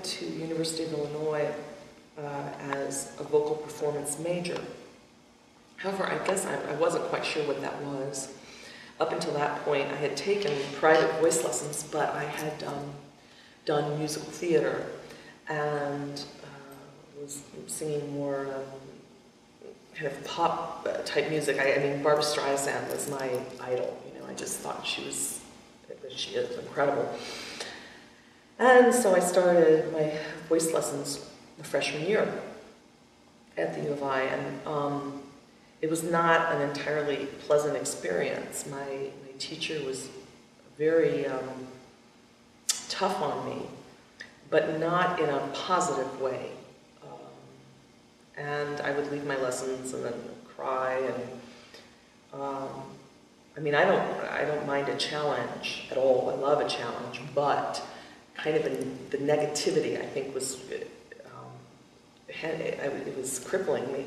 went to the University of Illinois as a vocal performance major. However, I guess I wasn't quite sure what that was. Up until that point, I had taken private voice lessons, but I had done musical theater and was singing more kind of pop type music. I mean, Barbra Streisand was my idol. You know, I just thought she is incredible. And so I started my voice lessons the freshman year at the U of I, and it was not an entirely pleasant experience. My teacher was very tough on me, but not in a positive way. And I would leave my lessons and then cry, and I mean, I don't mind a challenge at all. I love a challenge, but kind of the negativity, I think, was it was crippling me.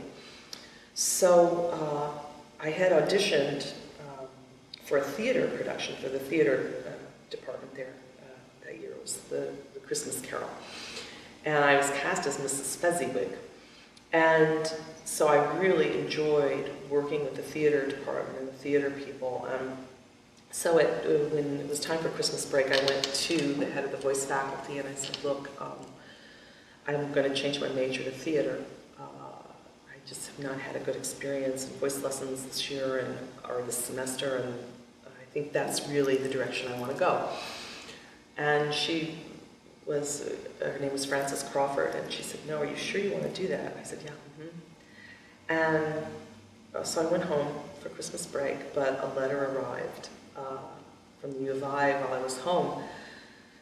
So I had auditioned for a theater production for the theater department there that year. It was the Christmas Carol. And I was cast as Mrs. Fezziwig. And so I really enjoyed working with the theater department and the theater people. So when it was time for Christmas break, I went to the head of the voice faculty and I said, look, I'm going to change my major to theater. I just have not had a good experience in voice lessons this year or this semester, and I think that's really the direction I want to go. And her name was Frances Crawford, and she said, no, are you sure you want to do that? I said, yeah. And so I went home for Christmas break, but a letter arrived from the U of I while I was home,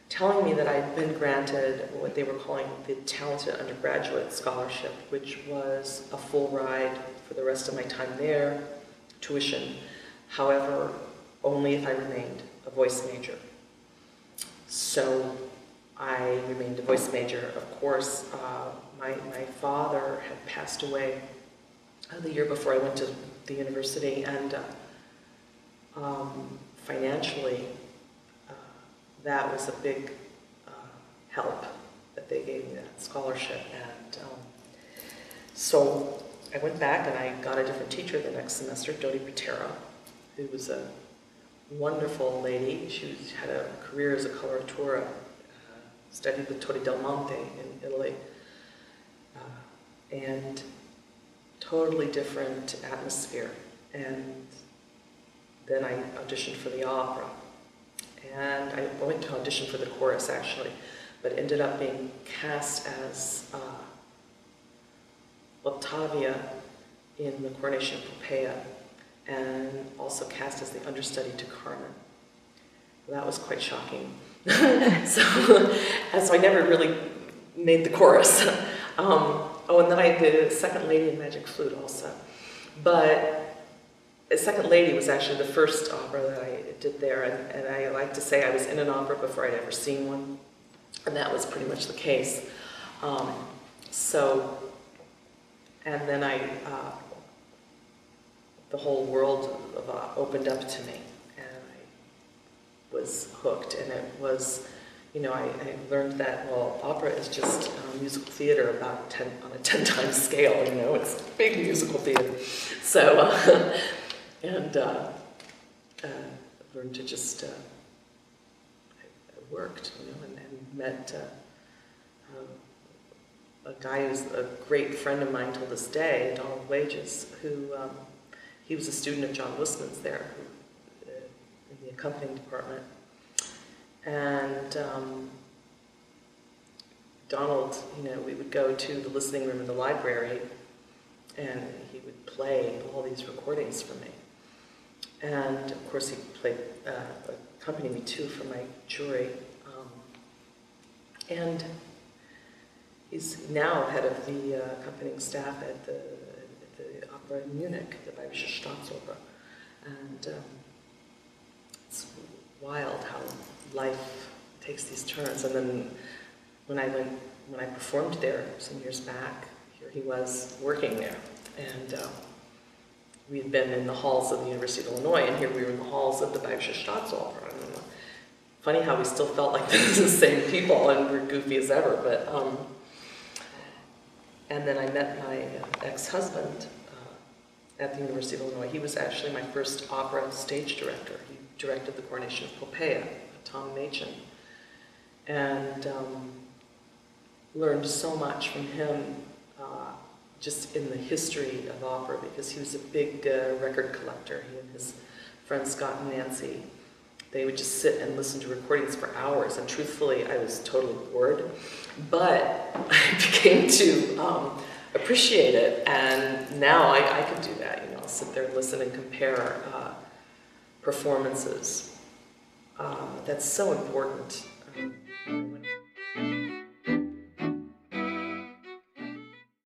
telling me that I'd been granted what they were calling the Talented Undergraduate Scholarship, which was a full ride for the rest of my time there, tuition, however, only if I remained a voice major. So I remained a voice major. Of course, my father had passed away the year before I went to the university, and financially, that was a big help that they gave me, that scholarship. And so I went back and I got a different teacher the next semester, Dodi Patera, who was a wonderful lady. She had a career as a coloratura, studied with Torre del Monte in Italy, and totally different atmosphere. And then I auditioned for the opera. And I went to audition for the chorus, actually, but ended up being cast as Octavia in the Coronation of Poppaea, and also cast as the understudy to Carmen. That was quite shocking. So I never really made the chorus. And then I did Second Lady in Magic Flute also. But Second Lady was actually the first opera that I did there, and I like to say I was in an opera before I'd ever seen one, and that was pretty much the case. And then the whole world opened up to me, and I was hooked, and it was, I learned that, well, opera is just musical theater about on a 10 times scale, it's big musical theater. So, and learned to just, I worked, and met a guy who's a great friend of mine till this day, Donald Wages, who, he was a student of John Wissman's there, in the accompanying department. And Donald, we would go to the listening room in the library, and he would play all these recordings for me. And of course, he played, accompanied me too for my jury. And he's now head of the accompanying staff at the opera in Munich, the Bayerische Staatsoper. And it's wild how life takes these turns. And then when I performed there some years back, here he was working there. And we had been in the halls of the University of Illinois, and here we were in the halls of the Bayerische Staatsoper. And funny how we still felt like this is the same people and we're goofy as ever. But and then I met my ex-husband at the University of Illinois. He was actually my first opera stage director. He directed the Coronation of Poppaea, Tom Machen, and learned so much from him just in the history of opera, because he was a big record collector. He and his friends Scott and Nancy, they would just sit and listen to recordings for hours, and truthfully, I was totally bored, but I became to appreciate it, and now I could do that, you know, I'll sit there and listen and compare performances. That's so important.